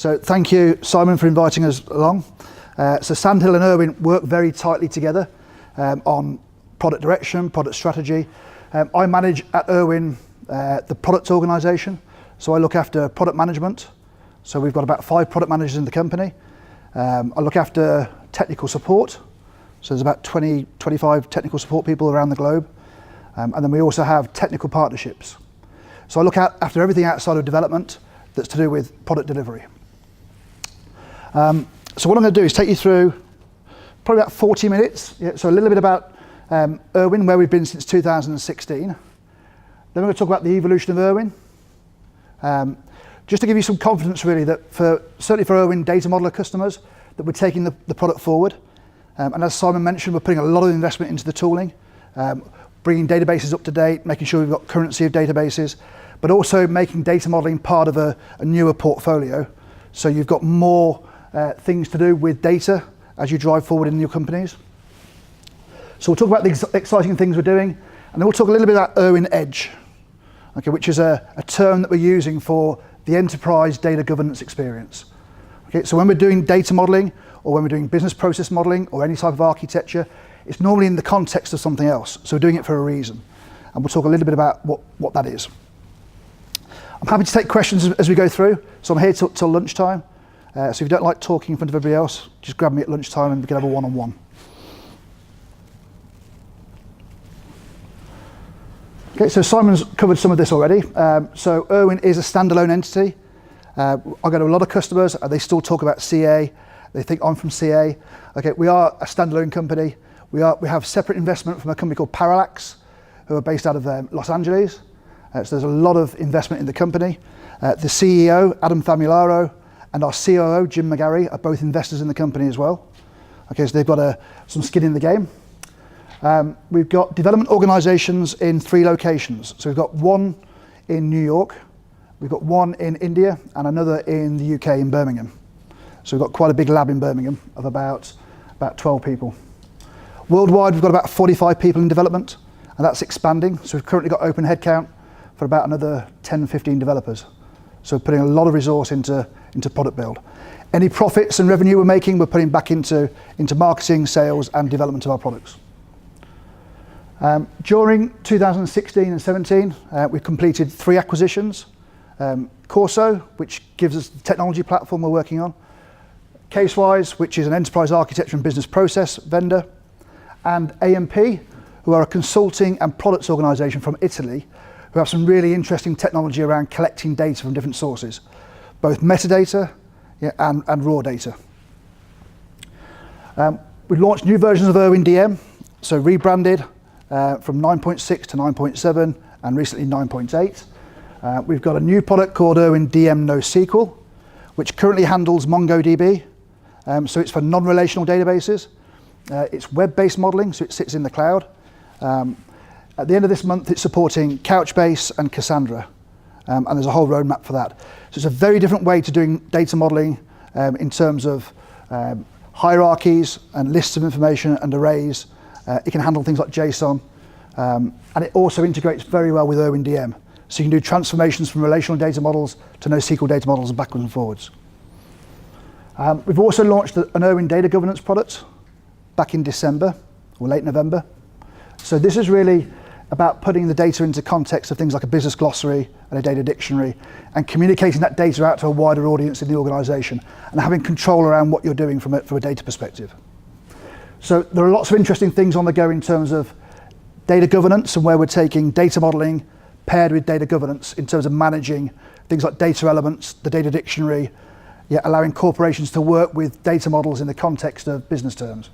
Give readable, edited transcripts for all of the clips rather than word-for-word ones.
So thank you, Simon, for inviting us along. So Sandhill and Erwin work very tightly together on product direction, product strategy. I manage at Erwin the product organisation. So I look after product management. So we've got about 5 product managers in the company. I look after technical support. So there's about 20, 25 technical support people around the globe. And then we also have technical partnerships. So I look after everything outside of development that's to do with product delivery. So what I'm going to do is take you through probably about 40 minutes. Yeah, so a little bit about Erwin, where we've been since 2016. Then we're going to talk about the evolution of Erwin. Just to give you some confidence really that certainly for Erwin data modeler customers, that we're taking the product forward. And as Simon mentioned, we're putting a lot of investment into the tooling, bringing databases up to date, making sure we've got currency of databases, but also making data modeling part of a newer portfolio. So you've got more things to do with data as you drive forward in your companies. So we'll talk about the exciting things we're doing, and then we'll talk a little bit about Erwin Edge, okay, which is a term that we're using for the enterprise data governance experience. Okay, so when we're doing data modeling, or when we're doing business process modeling, or any type of architecture, it's normally in the context of something else. So we're doing it for a reason. And we'll talk a little bit about what that is. I'm happy to take questions as we go through. So I'm here till lunchtime. So if you don't like talking in front of everybody else, just grab me at lunchtime and we can have a one-on-one. Okay, so Simon's covered some of this already. So Erwin is a standalone entity. I go to a lot of customers and they still talk about CA. They think I'm from CA. Okay, we are a standalone company. We have separate investment from a company called Parallax, who are based out of Los Angeles. So there's a lot of investment in the company. The CEO, Adam Famularo, and our COO, Jim McGarry, are both investors in the company as well. Okay, so they've got some skin in the game. We've got development organisations in 3 locations. So we've got one in New York, we've got one in India, and another in the UK in Birmingham. So we've got quite a big lab in Birmingham of about 12 people. Worldwide, we've got about 45 people in development, and that's expanding. So we've currently got open headcount for about another 10, 15 developers. So we're putting a lot of resource into product build. Any profits and revenue we're making, we're putting back into marketing, sales, and development of our products. During 2016 and 17, we completed 3 acquisitions. Corso, which gives us the technology platform we're working on. Casewise, which is an enterprise architecture and business process vendor. And AMP, who are a consulting and products organisation from Italy, who have some really interesting technology around collecting data from different sources, both metadata and raw data. We launched new versions of Erwin DM, so rebranded from 9.6 to 9.7 and recently 9.8. We've got a new product called Erwin DM NoSQL, which currently handles MongoDB. So it's for non-relational databases. It's web-based modeling, so it sits in the cloud. At the end of this month, it's supporting Couchbase and Cassandra, and there's a whole roadmap for that. So it's a very different way to doing data modeling in terms of hierarchies and lists of information and arrays. It can handle things like JSON, and it also integrates very well with Erwin DM. So you can do transformations from relational data models to NoSQL data models backwards and forwards. We've also launched an Erwin data governance product back in December or late November. So this is really about putting the data into context of things like a business glossary and a data dictionary, and communicating that data out to a wider audience in the organisation, and having control around what you're doing from a data perspective. So there are lots of interesting things on the go in terms of data governance, and where we're taking data modeling paired with data governance in terms of managing things like data elements, the data dictionary, allowing corporations to work with data models in the context of business terms.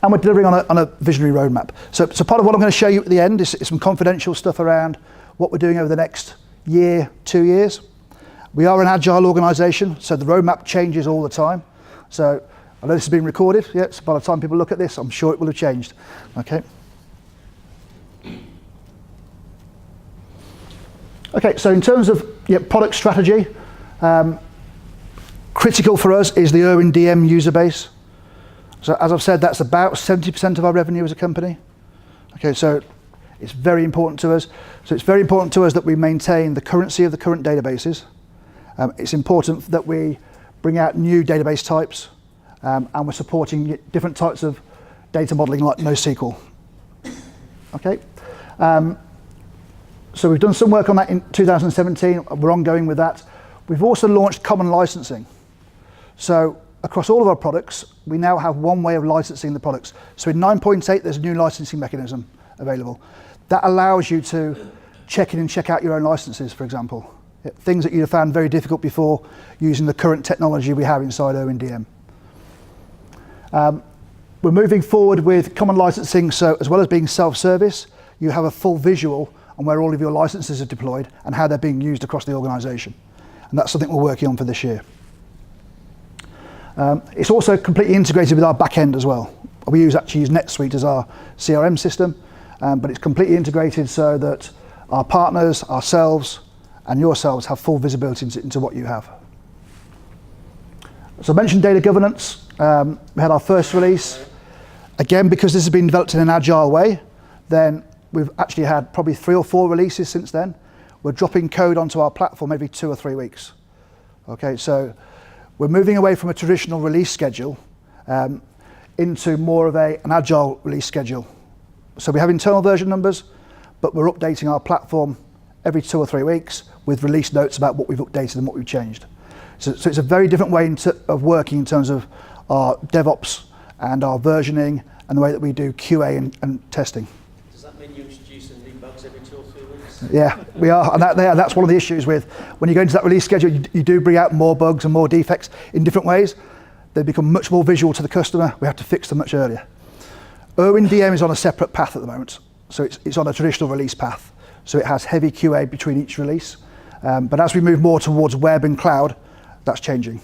And we're delivering on a visionary roadmap. So part of what I'm going to show you at the end is some confidential stuff around what we're doing over the next year, 2 years. We are an agile organisation, so the roadmap changes all the time. So I know this has been recorded, so by the time people look at this, I'm sure it will have changed. Okay. Okay, so in terms of product strategy, critical for us is the Erwin DM user base. So as I've said, that's about 70% of our revenue as a company. Okay, so it's very important to us. So it's very important to us that we maintain the currency of the current databases. It's important that we bring out new database types, and we're supporting different types of data modeling like NoSQL. Okay. So we've done some work on that in 2017. We're ongoing with that. We've also launched common licensing. So across all of our products, we now have one way of licensing the products. So in 9.8, there's a new licensing mechanism available. That allows you to check in and check out your own licenses, for example. Things that you'd have found very difficult before using the current technology we have inside Owen DM. We're moving forward with common licensing, so as well as being self-service, you have a full visual on where all of your licenses are deployed and how they're being used across the organisation. And that's something we're working on for this year. It's also completely integrated with our back end as well. We actually use NetSuite as our CRM system, but it's completely integrated so that our partners, ourselves, and yourselves have full visibility into what you have. So I mentioned data governance. We had our first release. Again, because this has been developed in an agile way, then we've actually had probably 3 or 4 releases since then. We're dropping code onto our platform every 2 or 3 weeks. Okay, so we're moving away from a traditional release schedule into more of an agile release schedule. So we have internal version numbers, but we're updating our platform every 2 or 3 weeks with release notes about what we've updated and what we've changed. So it's a very different way of working in terms of our DevOps and our versioning and the way that we do QA and testing. Does that mean you introduce new bugs every 2 or 3 weeks? Yeah, we are, and that's one of the issues with when you go into that release schedule, you do bring out more bugs and more defects in different ways. They become much more visual to the customer. We have to fix them much earlier. Erwin DM is on a separate path at the moment, so it's on a traditional release path. So it has heavy QA between each release, but as we move more towards web and cloud, that's changing.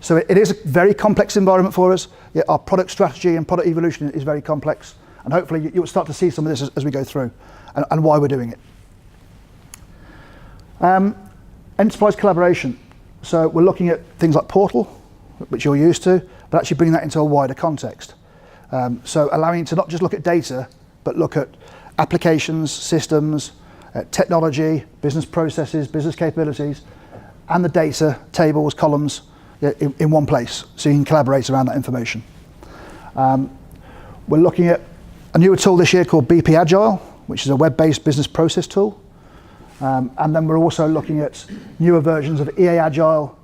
So it is a very complex environment for us. Yeah, our product strategy and product evolution is very complex, and hopefully you'll start to see some of this as we go through, and why we're doing it. Enterprise collaboration. So we're looking at things like Portal, which you're used to, but actually bringing that into a wider context. So allowing you to not just look at data, but look at applications, systems, technology, business processes, business capabilities, and the data, tables, columns, in one place, so you can collaborate around that information. We're looking at a newer tool this year called BP Agile, which is a web-based business process tool. And then we're also looking at newer versions of EA Agile,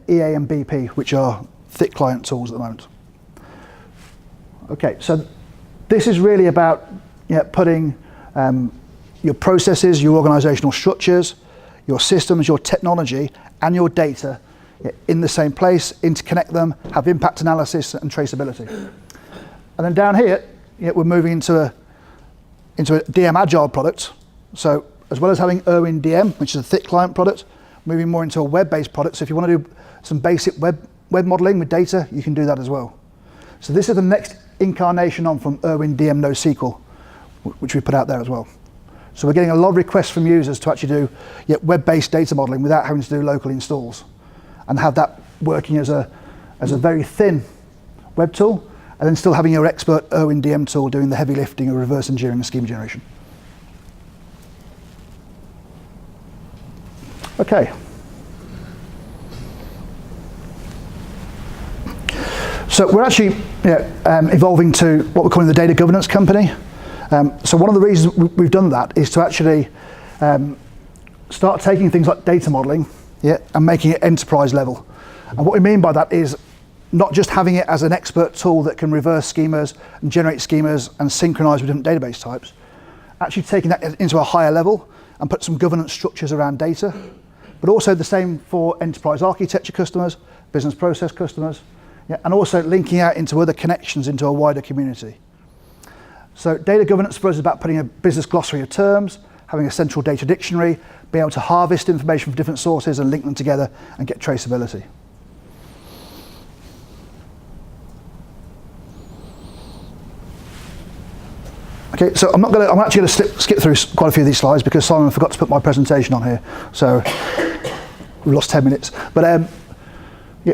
EA and BP, which are thick client tools at the moment. Okay, so this is really about putting your processes, your organizational structures, your systems, your technology, and your data in the same place, interconnect them, have impact analysis and traceability. And then down here, we're moving into a DM Agile product. So as well as having Erwin DM, which is a thick client product, moving more into a web-based product. So if you want to do some basic web modeling with data, you can do that as well. So this is the next incarnation on from Erwin DM NoSQL, which we put out there as well. So we're getting a lot of requests from users to actually do web-based data modeling without having to do local installs, and have that working as a very thin web tool, and then still having your expert Erwin DM tool doing the heavy lifting of reverse engineering and schema generation. Okay. So we're actually evolving to what we're calling the data governance company. So one of the reasons we've done that is to actually start taking things like data modeling and making it enterprise level. And what we mean by that is not just having it as an expert tool that can reverse schemas and generate schemas and synchronize with different database types, actually taking that into a higher level and put some governance structures around data, but also the same for enterprise architecture customers, business process customers, and also linking out into other connections into a wider community. So data governance for us is about putting a business glossary of terms, having a central data dictionary, being able to harvest information from different sources and link them together and get traceability. Okay, so I'm actually going to skip through quite a few of these slides because Simon forgot to put my presentation on here. So we've lost 10 minutes. But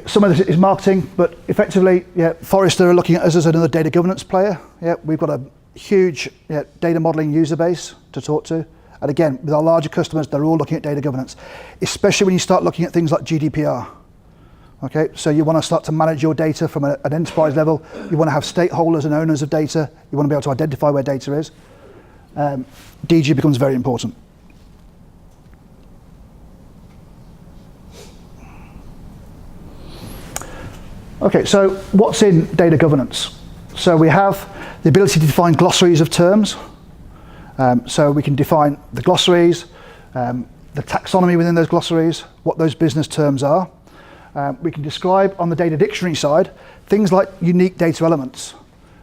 some of this is marketing, but effectively, Forrester are looking at us as another data governance player. We've got a huge data modeling user base to talk to, And again, with our larger customers, they're all looking at data governance, especially when you start looking at things like GDPR. Okay, so you want to start to manage your data from an enterprise level. You want to have stakeholders and owners of data. You want to be able to identify where data is. DG becomes very important. Okay, so what's in data governance? So we have the ability to define glossaries of terms. So we can define the glossaries, the taxonomy within those glossaries, what those business terms are. We can describe on the data dictionary side things like unique data elements.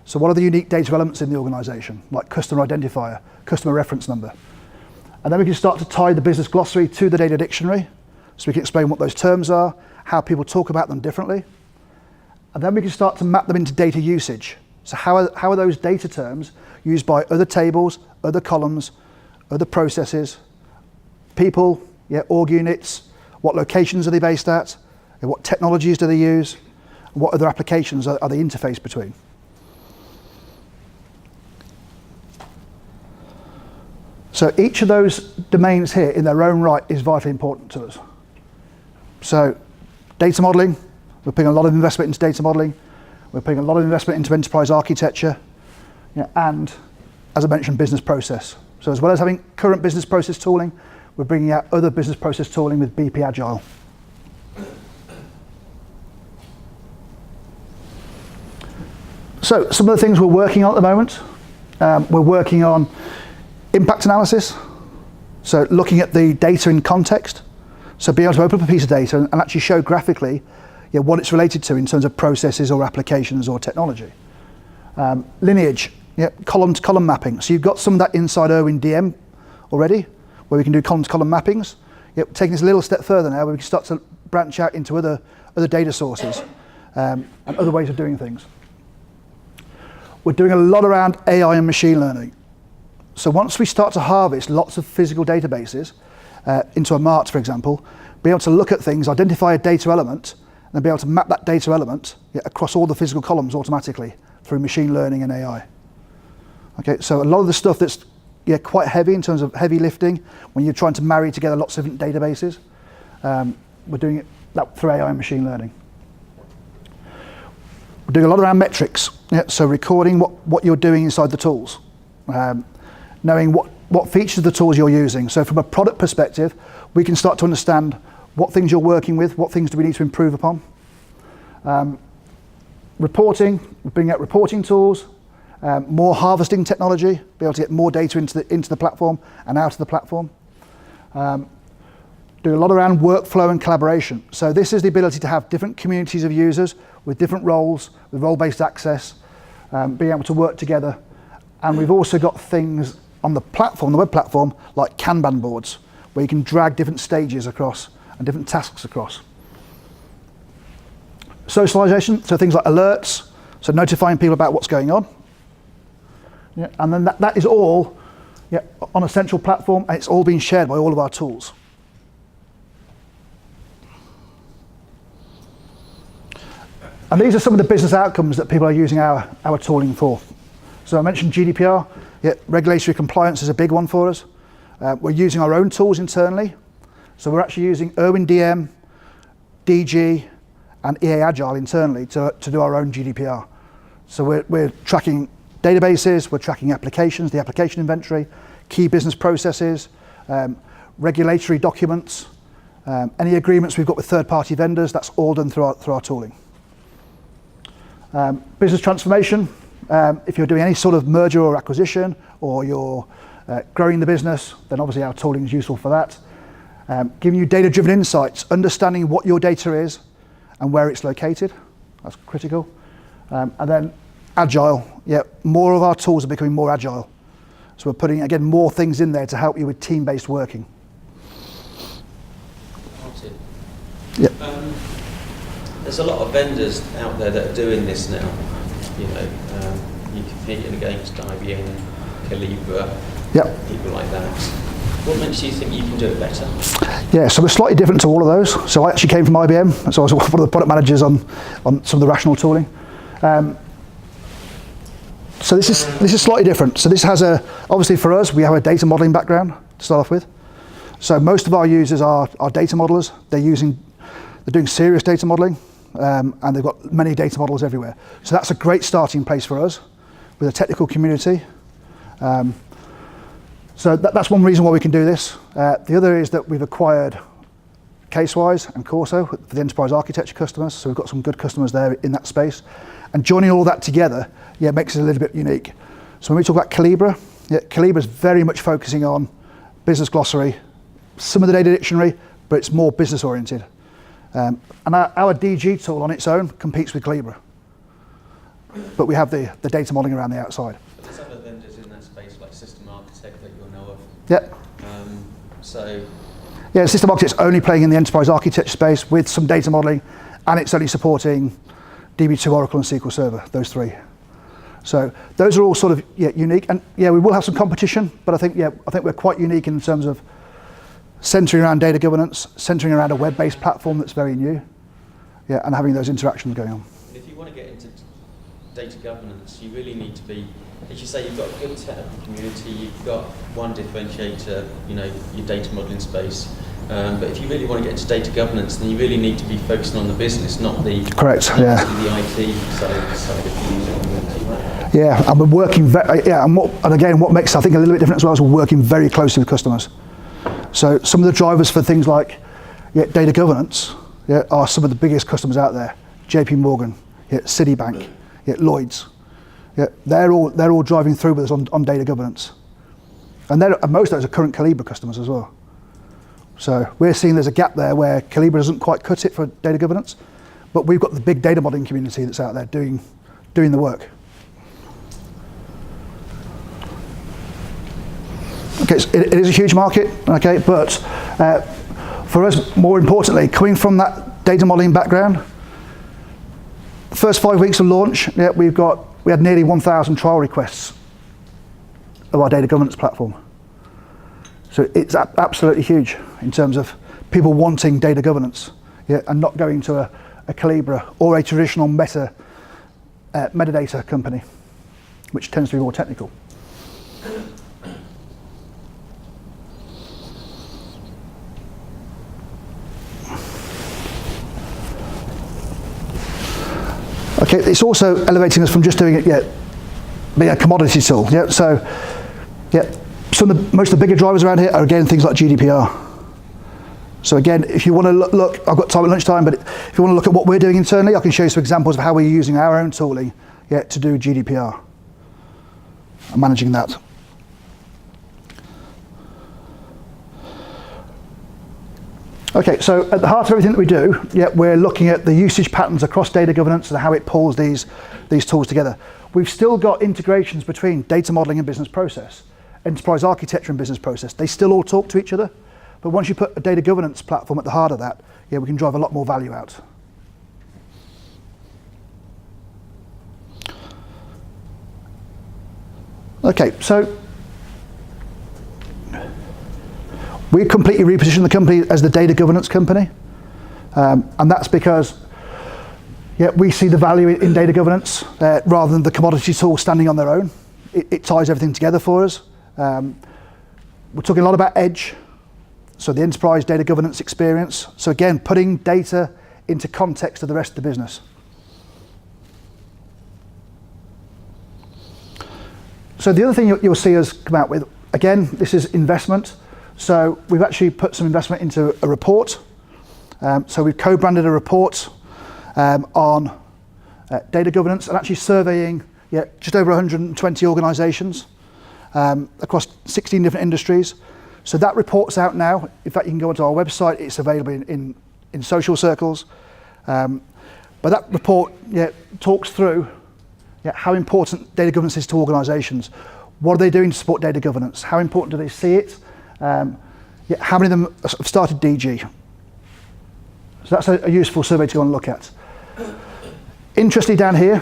So what are the unique data elements in the organisation, like customer identifier, customer reference number. And then we can start to tie the business glossary to the data dictionary, so we can explain what those terms are, how people talk about them differently. And then we can start to map them into data usage. So how are those data terms used by other tables, other columns, other processes, people, org units, what locations are they based at, and what technologies do they use, and what other applications are they interfaced between. So each of those domains here in their own right is vitally important to us. So data modeling, we're putting a lot of investment into data modeling. We're putting a lot of investment into enterprise architecture, and, as I mentioned, business process. So as well as having current business process tooling, we're bringing out other business process tooling with BP Agile. So some of the things we're working on at the moment, we're working on impact analysis. So looking at the data in context. So being able to open up a piece of data and actually show graphically what it's related to in terms of processes or applications or technology. Lineage, column-to-column mapping. So you've got some of that inside Erwin DM already, where we can do column-to-column mappings. Taking this a little step further now, where we can start to branch out into other data sources and other ways of doing things. We're doing a lot around AI and machine learning. So once we start to harvest lots of physical databases into a mart, for example, be able to look at things, identify a data element, and be able to map that data element across all the physical columns automatically through machine learning and AI. Okay, so a lot of the stuff that's quite heavy in terms of heavy lifting, when you're trying to marry together lots of different databases, we're doing that through AI and machine learning. We're doing a lot around metrics, so recording what you're doing inside the tools, knowing what features of the tools you're using. So from a product perspective, we can start to understand what things you're working with, what things do we need to improve upon. Reporting, we're bringing out reporting tools, more harvesting technology, be able to get more data into the platform and out of the platform. Do a lot around workflow and collaboration. So this is the ability to have different communities of users with different roles, with role-based access, being able to work together. And we've also got things on the platform, the web platform, like Kanban boards, where you can drag different stages across and different tasks across. Socialization, so things like alerts, so notifying people about what's going on. And then that is all on a central platform, and it's all being shared by all of our tools. And these are some of the business outcomes that people are using our tooling for. So I mentioned GDPR. Regulatory compliance is a big one for us. We're using our own tools internally. So we're actually using Erwin DM, DG, and EA Agile internally to do our own GDPR. So we're tracking databases, we're tracking applications, the application inventory, key business processes, regulatory documents, any agreements we've got with third-party vendors, that's all done through our tooling. Business transformation, if you're doing any sort of merger or acquisition, or you're growing the business, then obviously our tooling is useful for that. Giving you data-driven insights, understanding what your data is and where it's located, that's critical. And then agile, more of our tools are becoming more agile. So we're putting, again, more things in there to help you with team-based working. There's a lot of vendors out there that are doing this now. You're competing against IBM, Calibra, people like that. What makes you think you can do it better? So we're slightly different to all of those. So I actually came from IBM, so I was one of the product managers on some of the rational tooling. So this is slightly different. So this has obviously for us, we have a data modeling background. to start off with. So most of our users are data modelers. They're doing serious data modeling, and they've got many data models everywhere. So that's a great starting place for us with a technical community. So that's one reason why we can do this. The other is that we've acquired Casewise and Corso for the enterprise architecture customers. So we've got some good customers there in that space. And joining all that together, makes it a little bit unique. So when we talk about Calibra, Calibra is very much focusing on business glossary, some of the data dictionary, but it's more business oriented. And our DG tool on its own competes with Calibra. But we have the data modeling around the outside. But there's other vendors in that space, like System Architect, that you'll know of. Yep. Yeah, System Architect's only playing in the enterprise architecture space with some data modeling, and it's only supporting DB2, Oracle, and SQL Server, those three. So those are all sort of unique, and we will have some competition, but I think we're quite unique in terms of centering around data governance, centering around a web-based platform that's very new, and having those interactions going on. If you want to get into data governance, you really need to be, as you say, you've got a good technical community, you've got one differentiator, your data modeling space. But if you really want to get into data governance, then you really need to be focusing on the business, not the the IT side of things. Yeah, and we're working what makes I think a little bit different as well is we're working very closely with customers. So some of the drivers for things like data governance are some of the biggest customers out there: JP Morgan, Citibank, Lloyd's. They're all driving through with us on data governance, and most of those are current Calibra customers as well. So we're seeing there's a gap there where Calibra doesn't quite cut it for data governance, but we've got the big data modeling community that's out there doing the work. Okay, so it is a huge market, okay, but for us, more importantly, coming from that data modeling background, the first 5 weeks of launch, we had nearly 1,000 trial requests of our data governance platform. So it's absolutely huge in terms of people wanting data governance, and not going to a Calibra or a traditional metadata company, which tends to be more technical. Okay, it's also elevating us from just doing it, being a commodity tool. So most of the bigger drivers around here are again things like GDPR. So again, if you want to look, I've got time at lunchtime, but if you want to look at what we're doing internally, I can show you some examples of how we're using our own tooling to do GDPR and managing that. Okay, so at the heart of everything that we do, we're looking at the usage patterns across data governance and how it pulls these tools together. We've still got integrations between data modeling and business process, enterprise architecture and business process. They still all talk to each other, but once you put a data governance platform at the heart of that, we can drive a lot more value out. Okay, so we completely repositioned the company as the data governance company, and that's because we see the value in data governance rather than the commodity tool standing on their own. It ties everything together for us. We're talking a lot about edge, so the enterprise data governance experience. So again, putting data into context of the rest of the business. So the other thing you'll see us come out with, again, this is investment. So we've actually put some investment into a report. So we've co-branded a report on data governance and actually surveying just over 120 organisations across 16 different industries. So that report's out now. In fact, you can go onto our website. It's available in social circles. But that report talks through how important data governance is to organisations. What are they doing to support data governance? How important do they see it? How many of them have started DG? So that's a useful survey to go and look at. Interestingly down here,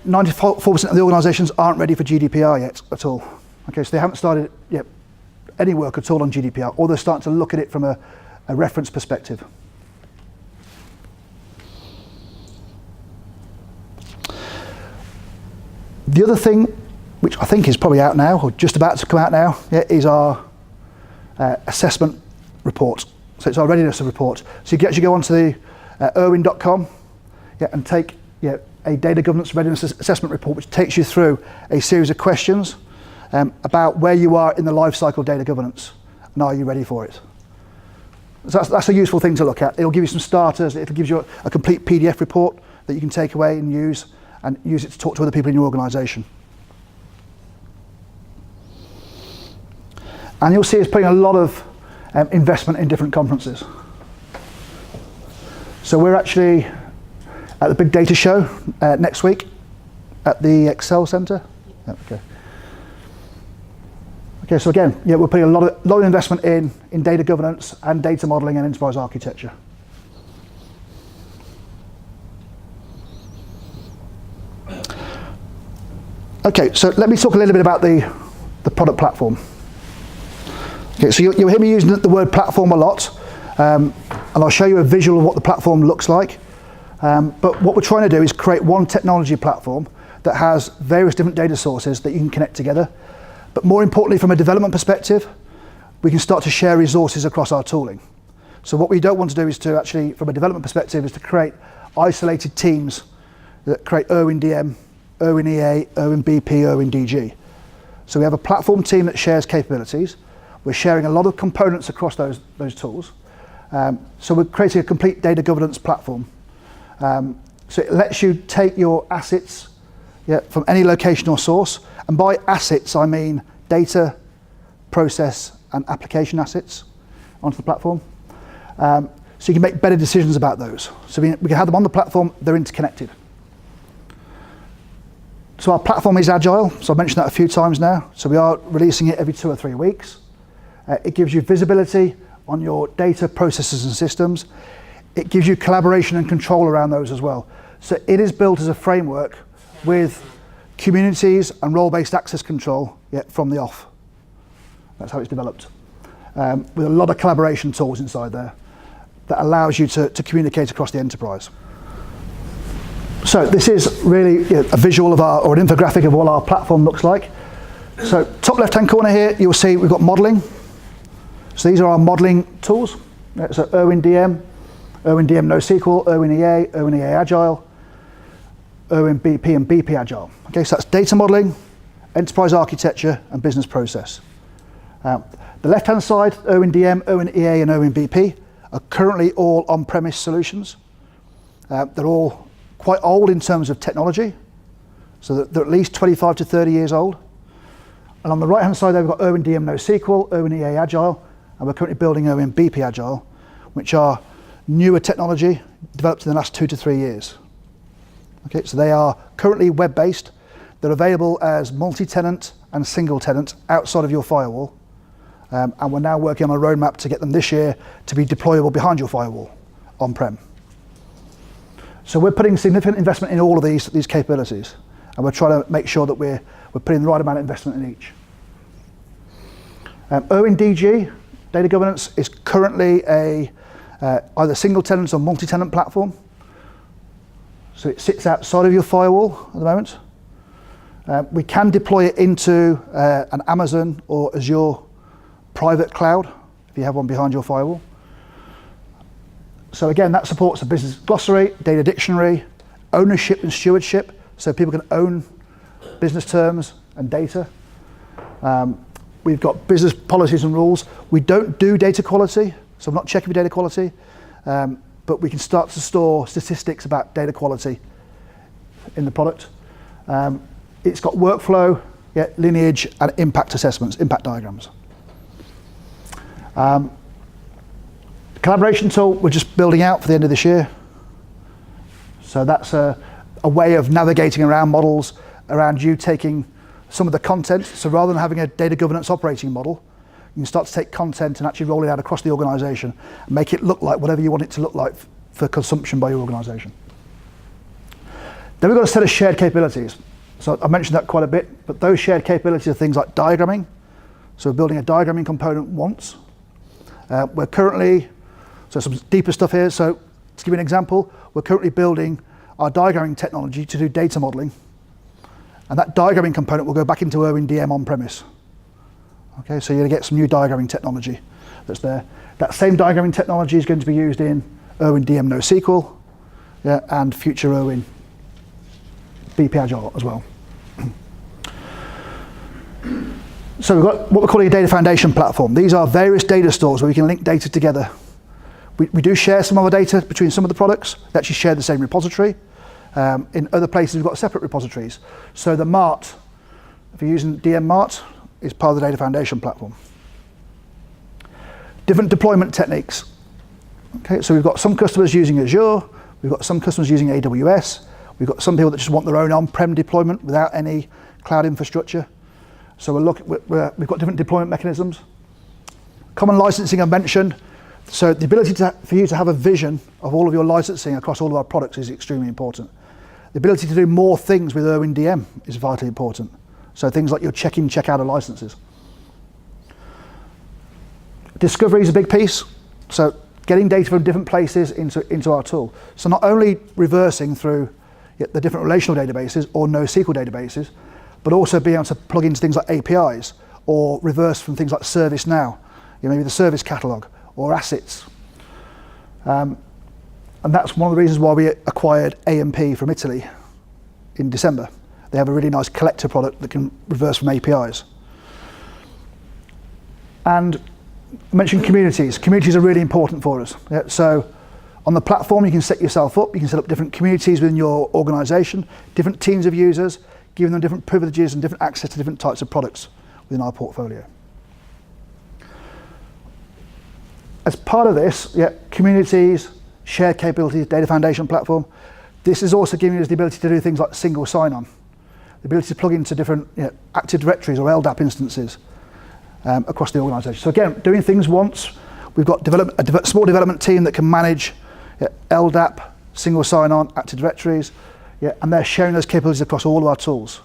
94% of the organisations aren't ready for GDPR yet at all. Okay, so they haven't started any work at all on GDPR, or they're starting to look at it from a reference perspective. The other thing, which I think is probably out now, or just about to come out now, is our assessment report. So it's our readiness report. So you can actually go onto the erwin.com and take a data governance readiness assessment report, which takes you through a series of questions about where you are in the life cycle of data governance and are you ready for it. So that's a useful thing to look at. It'll give you some starters. It'll give you a complete PDF report that you can take away and use it to talk to other people in your organisation. And you'll see us putting a lot of investment in different conferences. So we're actually at the Big Data Show next week at the Excel Centre. Okay, so again, we're putting a lot of investment in data governance and data modelling and enterprise architecture. Okay, so let me talk a little bit about the product platform. Okay, so you'll hear me using the word platform a lot, and I'll show you a visual of what the platform looks like. But what we're trying to do is create one technology platform that has various different data sources that you can connect together. But more importantly, from a development perspective, we can start to share resources across our tooling. So what we don't want to do is to actually, from a development perspective, is to create isolated teams that create Erwin DM, Erwin EA, Erwin BP, Erwin DG. So we have a platform team that shares capabilities. We're sharing a lot of components across those tools. So we're creating a complete data governance platform. So it lets you take your assets from any location or source. And by assets, I mean data, process, and application assets onto the platform. So you can make better decisions about those. So we can have them on the platform, they're interconnected. So our platform is agile, so I've mentioned that a few times now. So we are releasing it every 2 or 3 weeks. It gives you visibility on your data, processes, and systems. It gives you collaboration and control around those as well. So it is built as a framework with communities and role-based access control from the off. That's how it's developed. With a lot of collaboration tools inside there that allows you to communicate across the enterprise. So this is really a visual of or an infographic of what our platform looks like. So top left-hand corner here, you'll see we've got modeling. So these are our modeling tools. So Erwin DM NoSQL, Erwin EA Agile, Erwin BP and BP Agile. Okay, so that's data modeling, enterprise architecture, and business process. The left-hand side, Erwin DM, Erwin EA, and Erwin BP are currently all on-premise solutions. They're all quite old in terms of technology, so they're at least 25 to 30 years old. And on the right-hand side, they've got Erwin DM NoSQL, Erwin EA Agile, and we're currently building Erwin BP Agile, which are newer technology developed in the last 2 to 3 years. Okay, so they are currently web-based. They're available as multi-tenant and single-tenant outside of your firewall. And we're now working on a roadmap to get them this year to be deployable behind your firewall on-prem. So we're putting significant investment in all of these capabilities, and we're trying to make sure that we're putting the right amount of investment in each. Erwin DG, data governance, is currently either single-tenant or multi-tenant platform. So it sits outside of your firewall at the moment. We can deploy it into an Amazon or Azure private cloud if you have one behind your firewall. So again, that supports a business glossary, data dictionary, ownership and stewardship, so people can own business terms and data. We've got business policies and rules. We don't do data quality, so I'm not checking for data quality, but we can start to store statistics about data quality in the product. It's got workflow, lineage, and impact assessments, impact diagrams. Collaboration tool we're just building out for the end of this year. So that's a way of navigating around models, around you taking some of the content. So rather than having a data governance operating model, you can start to take content and actually roll it out across the organisation and make it look like whatever you want it to look like for consumption by your organisation. Then we've got a set of shared capabilities. So I mentioned that quite a bit, but those shared capabilities are things like diagramming. So we're building a diagramming component once. We're currently, so some deeper stuff here. So to give you an example, we're currently building our diagramming technology to do data modelling. And that diagramming component will go back into Erwin DM on-premise. Okay, so you're going to get some new diagramming technology that's there. That same diagramming technology is going to be used in Erwin DM NoSQL, yeah, and future Erwin BP Agile as well. So we've got what we're calling a data foundation platform. These are various data stores where we can link data together. We do share some of our data between some of the products. They actually share the same repository. In other places, we've got separate repositories. So the Mart, if you're using DM Mart, is part of the data foundation platform. Different deployment techniques. Okay, so we've got some customers using Azure. We've got some customers using AWS. We've got some people that just want their own on-prem deployment without any cloud infrastructure. So we've got different deployment mechanisms. Common licensing I mentioned. So the ability for you to have a vision of all of your licensing across all of our products is extremely important. The ability to do more things with Erwin DM is vitally important. So things like your check-in, check-out of licenses. Discovery is a big piece. So getting data from different places into our tool. So not only reversing through the different relational databases or NoSQL databases, but also being able to plug into things like APIs or reverse from things like ServiceNow, maybe the service catalog or assets. And that's one of the reasons why we acquired AMP from Italy in December. They have a really nice collector product that can reverse from APIs. And I mentioned communities. Communities are really important for us. Yeah, so on the platform, you can set yourself up. You can set up different communities within your organization, different teams of users, giving them different privileges and different access to different types of products within our portfolio. As part of this, communities, shared capabilities, data foundation platform, this is also giving us the ability to do things like single sign-on, the ability to plug into different Active Directories or LDAP instances across the organisation. So again, doing things once, we've got a small development team that can manage LDAP, single sign-on, Active Directories, and they're sharing those capabilities across all of our tools.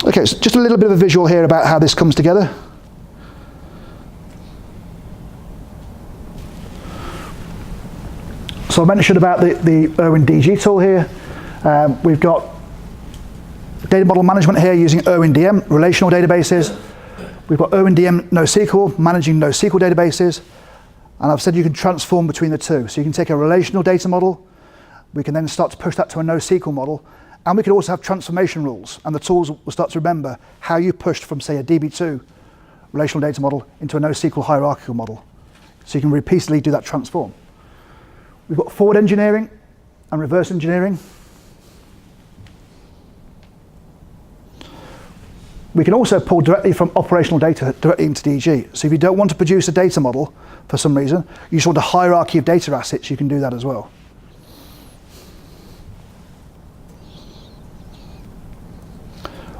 Okay, so just a little bit of a visual here about how this comes together. So I mentioned about the Erwin DG tool here. We've got data model management here using Erwin DM, relational databases. We've got Erwin DM NoSQL, managing NoSQL databases. And I've said you can transform between the two. So you can take a relational data model. We can then start to push that to a NoSQL model. And we can also have transformation rules, and the tools will start to remember how you pushed from, say, a DB2 relational data model into a NoSQL hierarchical model. So you can repeatedly do that transform. We've got forward engineering and reverse engineering. We can also pull directly from operational data directly into DG. So if you don't want to produce a data model for some reason, you just want a hierarchy of data assets, you can do that as well.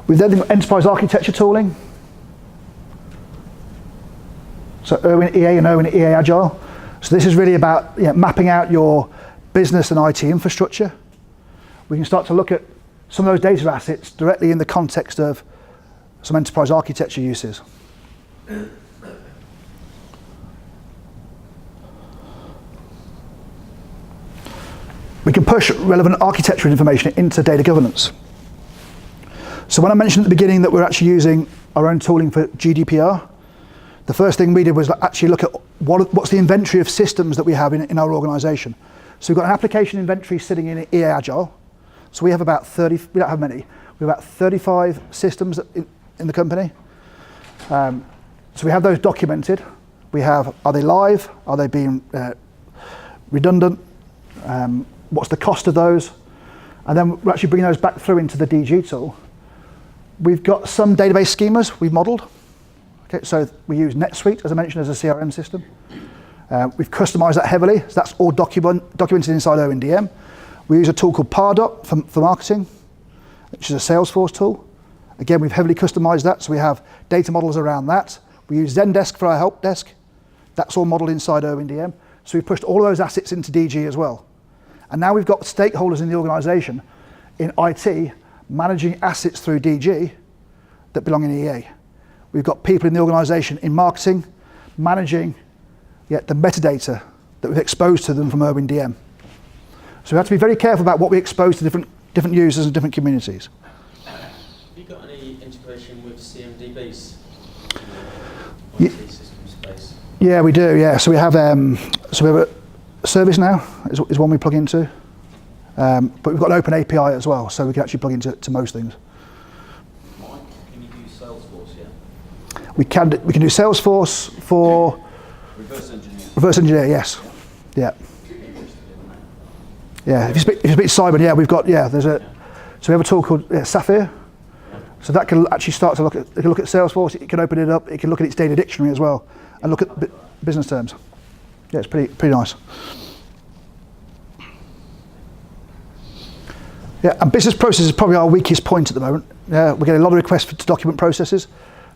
We've then got enterprise architecture tooling. So Erwin EA and Erwin EA Agile. So this is really about mapping out your business and IT infrastructure. We can start to look at some of those data assets directly in the context of some enterprise architecture uses. We can push relevant architecture information into data governance. So when I mentioned at the beginning that we're actually using our own tooling for GDPR, the first thing we did was actually look at what's the inventory of systems that we have in our organisation. So we've got an application inventory sitting in EA Agile. So we have about 30, we don't have many, we have about 35 systems in the company. So we have those documented. We have, are they live? Are they being redundant? What's the cost of those? And then we're actually bringing those back through into the DG tool. We've got some database schemas we've modeled. Okay, so we use NetSuite, as I mentioned, as a CRM system. We've customized that heavily, so that's all documented inside Erwin DM. We use a tool called Pardot for marketing, which is a Salesforce tool. Again, we've heavily customized that, so we have data models around that. We use Zendesk for our help desk. That's all modeled inside Erwin DM. So we've pushed all of those assets into DG as well. And now we've got stakeholders in the organisation in IT managing assets through DG that belong in EA. We've got people in the organisation in marketing managing the metadata that we've exposed to them from Erwin DM. So we have to be very careful about what we expose to different users and different communities. Have you got any integration with CMDBs in the IT system space? Yeah, we do. Yeah, so we have a service now is one we plug into, but we've got an open API as well, so we can actually plug into most things. Mike, can you use Salesforce yet? We can do Salesforce for reverse engineer. Yes. Yeah. Yeah. If you speak Simon, yeah, we've got so we have a tool called Sapphire. So that can actually start to look at Salesforce. It can open it up. It can look at its data dictionary as well and look at business terms. Yeah, it's pretty nice. Yeah, and business process is probably our weakest point at the moment. Yeah, we're getting a lot of requests to document processes,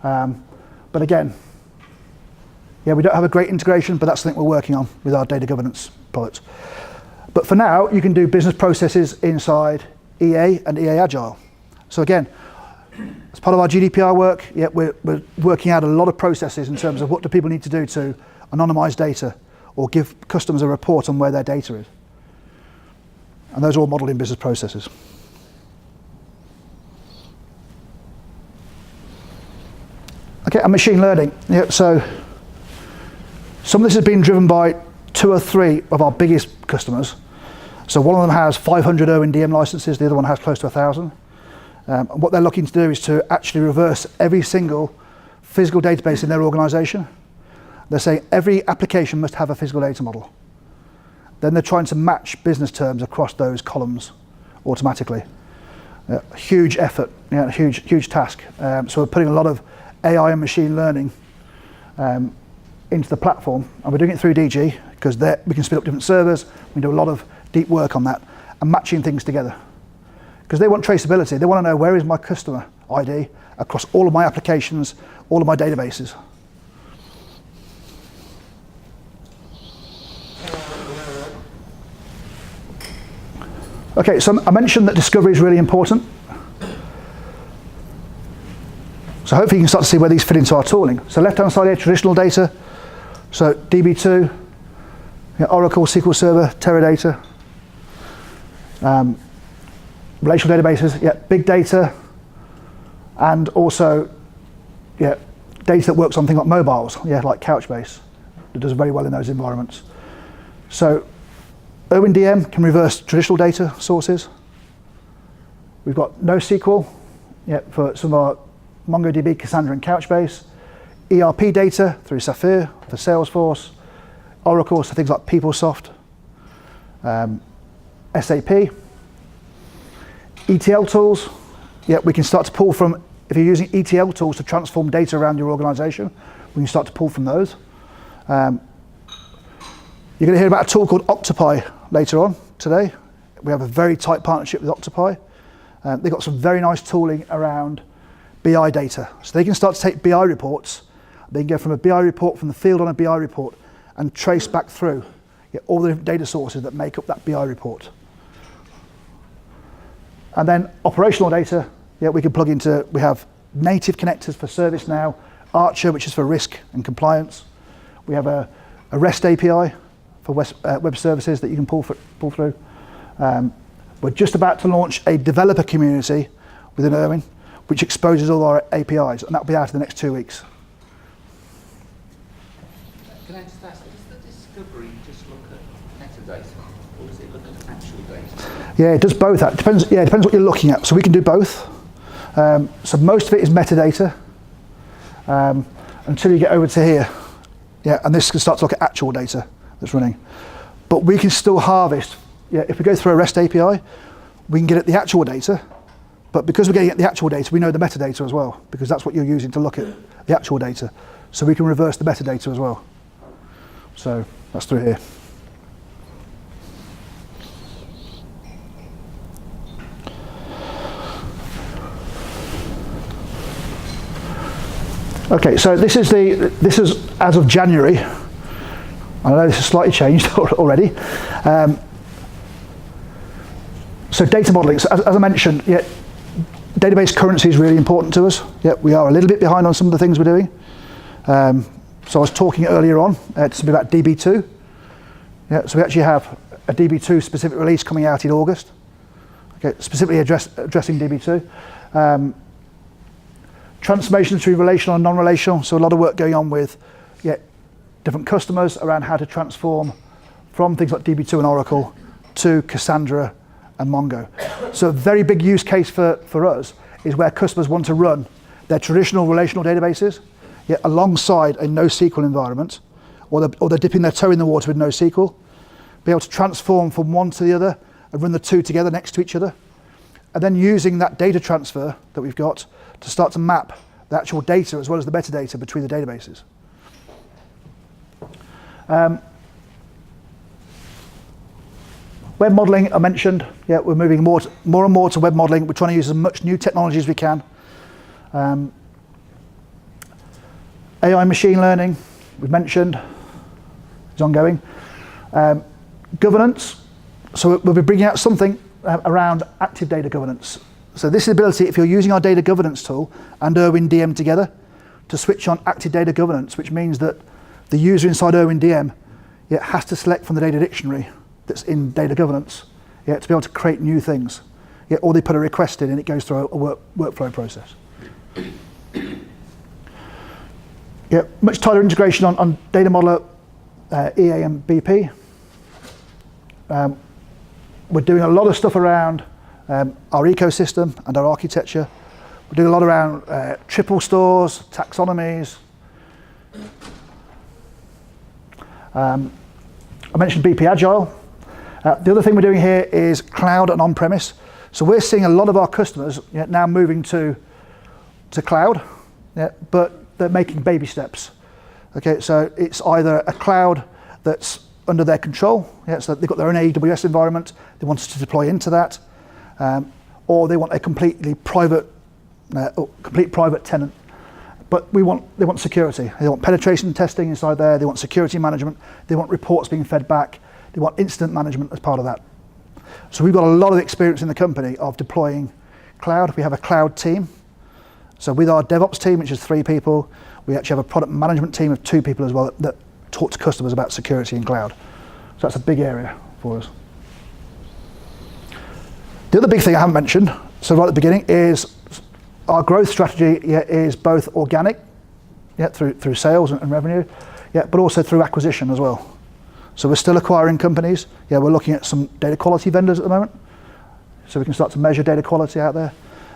but again, yeah, we don't have a great integration, but that's something we're working on with our data governance products. But for now, you can do business processes inside EA and EA Agile. So again, as part of our GDPR work, yeah, we're working out a lot of processes in terms of what do people need to do to anonymize data or give customers a report on where their data is. And those are all modeled in business processes. Okay, and machine learning. Yeah, so some of this has been driven by 2 or 3 of our biggest customers. So one of them has 500 Erwin DM licenses, the other one has close to 1,000. And what they're looking to do is to actually reverse every single physical database in their organisation. They're saying every application must have a physical data model. Then they're trying to match business terms across those columns automatically. Huge effort, huge task. So we're putting a lot of AI and machine learning into the platform, and we're doing it through DG because we can spin up different servers. We do a lot of deep work on that and matching things together. Because they want traceability. They want to know where is my customer ID across all of my applications, all of my databases. Okay, so I mentioned that discovery is really important. So hopefully you can start to see where these fit into our tooling. So left-hand side here, traditional data. So DB2, Oracle, SQL Server, Teradata. Relational databases, big data, and also, data that works on things like mobiles, like Couchbase. It does very well in those environments. So Erwin DM can reverse traditional data sources. We've got NoSQL, for some of our MongoDB, Cassandra, and Couchbase. ERP data through Sapphire for Salesforce. Oracle, so things like PeopleSoft. SAP. ETL tools, we can start to pull from, if you're using ETL tools to transform data around your organisation, we can start to pull from those. You're going to hear about a tool called Octopi later on today. We have a very tight partnership with Octopi. They've got some very nice tooling around BI data. So they can start to take BI reports, they can go from a BI report, from the field on a BI report, and trace back through all the different data sources that make up that BI report. And then operational data, we can plug into, we have native connectors for ServiceNow, Archer, which is for risk and compliance. We have a REST API for web services that you can pull through. We're just about to launch a developer community within Erwin, which exposes all our APIs, and that'll be out in the next 2 weeks. Can I just ask, does the discovery just look at metadata, or does it look at actual data? Yeah, it does both. It depends what you're looking at. So we can do both. So most of it is metadata until you get over to here. And this can start to look at actual data that's running. But we can still harvest. If we go through a REST API, we can get at the actual data. But because we're getting at the actual data, we know the metadata as well, because that's what you're using to look at the actual data. So we can reverse the metadata as well. So that's through here. Okay, so this is as of January. I know this has slightly changed already. So data modeling. So as I mentioned, database currency is really important to us. We are a little bit behind on some of the things we're doing. So I was talking earlier on something about DB2. So we actually have a DB2 specific release coming out in August, okay, specifically addressing DB2. Transformation through relational and non-relational, so a lot of work going on with different customers around how to transform from things like DB2 and Oracle to Cassandra and Mongo. So a very big use case for us is where customers want to run their traditional relational databases alongside a NoSQL environment, or they're dipping their toe in the water with NoSQL, be able to transform from one to the other and run the two together next to each other, and then using that data transfer that we've got to start to map the actual data as well as the metadata between the databases. Web modeling, I mentioned, we're moving more and more to web modeling. We're trying to use as much new technology as we can. AI machine learning, we've mentioned, is ongoing. Governance, so we'll be bringing out something around active data governance. So this is the ability, if you're using our data governance tool and Erwin DM together, to switch on active data governance, which means that the user inside Erwin DM has to select from the data dictionary that's in data governance to be able to create new things. Or they put a request in and it goes through a workflow process. Much tighter integration on data modeler, EA and BP. We're doing a lot of stuff around our ecosystem and our architecture. We're doing a lot around triple stores, taxonomies. I mentioned BP Agile. The other thing we're doing here is cloud and on-premise. So we're seeing a lot of our customers now moving to cloud, but they're making baby steps. Okay, so it's either a cloud that's under their control, so they've got their own AWS environment, they want us to deploy into that, or they want a complete private tenant. But they want security. They want penetration testing inside there, they want security management, they want reports being fed back, they want incident management as part of that. So we've got a lot of experience in the company of deploying cloud. We have a cloud team. So with our DevOps team, which is 3 people, we actually have a product management team of 2 people as well that talk to customers about security in cloud. So that's a big area for us. The other big thing I haven't mentioned, so right at the beginning, is our growth strategy is both organic, through sales and revenue, but also through acquisition as well. So we're still acquiring companies. We're looking at some data quality vendors at the moment, so we can start to measure data quality out there,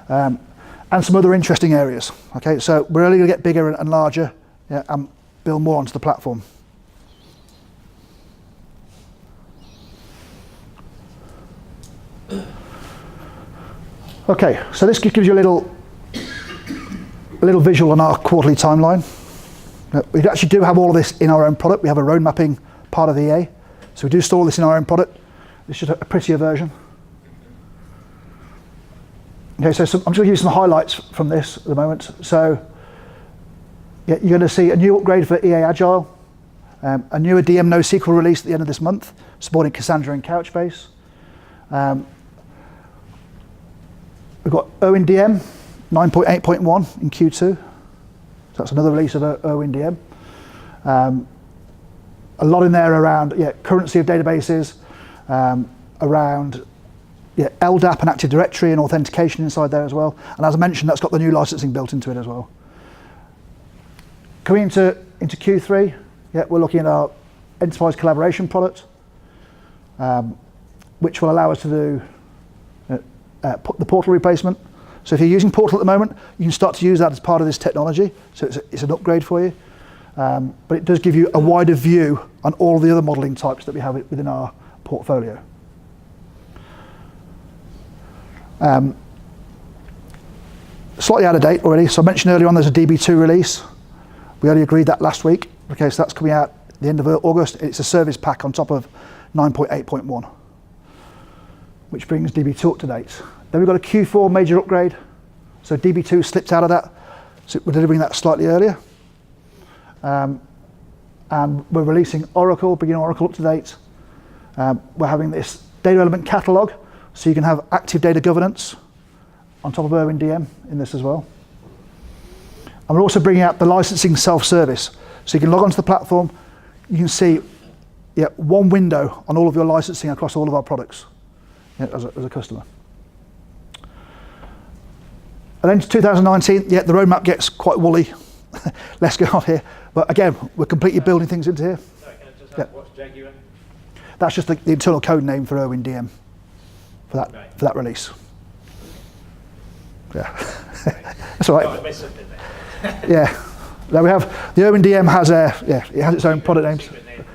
and some other interesting areas. Okay, so we're really going to get bigger and larger, and build more onto the platform. Okay, so this gives you a little visual on our quarterly timeline. We actually do have all of this in our own product. We have a road mapping part of EA, so we do store this in our own product. It's just a prettier version. Okay, so I'm just going to give you some highlights from this at the moment. So you're going to see a new upgrade for EA Agile, a newer DM NoSQL release at the end of this month, supporting Cassandra and Couchbase. We've got Owen DM 9.8.1 in Q2. So that's another release of Owen DM. A lot in there around currency of databases, around LDAP and Active Directory and authentication inside there as well. And as I mentioned, that's got the new licensing built into it as well. Coming into Q3, we're looking at our enterprise collaboration product, which will allow us to do the portal replacement. So if you're using Portal at the moment, you can start to use that as part of this technology. So it's an upgrade for you. But it does give you a wider view on all the other modeling types that we have within our portfolio. Slightly out of date already. So I mentioned earlier on there's a DB2 release. We already agreed that last week. Okay, so that's coming out at the end of August. It's a service pack on top of 9.8.1, which brings DB2 up to date. Then we've got a Q4 major upgrade. So DB2 slipped out of that. So we're delivering that slightly earlier. And we're releasing Oracle, bringing Oracle up to date. We're having this data element catalog, so you can have active data governance on top of Erwin DM in this as well. And we're also bringing out the licensing self-service. So you can log onto the platform, you can see one window on all of your licensing across all of our products as a customer. And then 2019, the roadmap gets quite woolly. Let's go on here. But again, we're completely building things into here. Sorry, can I just ask what's Jaguar? That's just the internal code name for Erwin DM for that release. Yeah, that's all right. Oh, I missed something there. Yeah, now we have the Erwin DM has it has its own product names,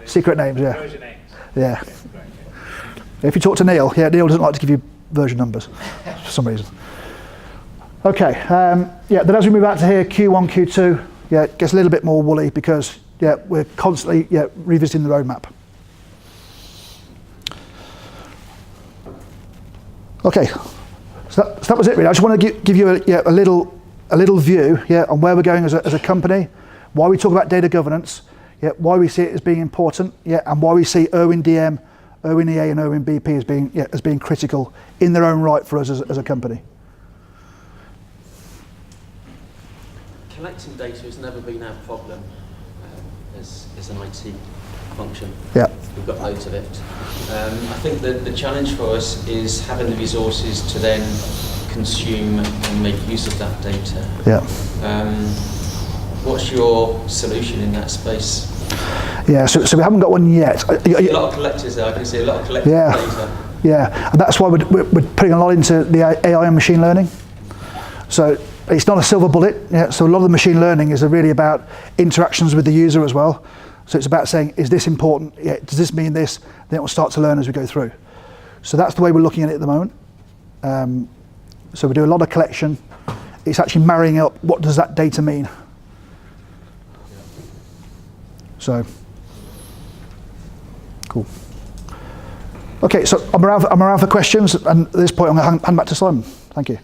secret names. Yeah, Version names. Yeah. If you talk to Neil, Neil doesn't like to give you version numbers for some reason. Okay, then as we move out to here, Q1, Q2, it gets a little bit more woolly because we're constantly revisiting the roadmap. Okay, so that was it really. I just want to give you a little view on where we're going as a company, why we talk about data governance, why we see it as being important, and why we see Erwin DM, Erwin EA and Erwin BP as being critical in their own right for us as a company. Collecting data has never been our problem as an IT function. Yeah. We've got loads of it. I think that the challenge for us is having the resources to then consume and make use of that data. Yeah. What's your solution in that space? Yeah, so we haven't got one yet. A lot of collectors there. I can see a lot of collected data. Yeah, and that's why we're putting a lot into the AI and machine learning. So it's not a silver bullet. So a lot of the machine learning is really about interactions with the user as well. So it's about saying, is this important? Does this mean this? Then it will start to learn as we go through. So that's the way we're looking at it at the moment. So we do a lot of collection. It's actually marrying up, what does that data mean? So, cool. Okay, so I'm around for questions, and at this point I'm going to hand back to Simon. Thank you.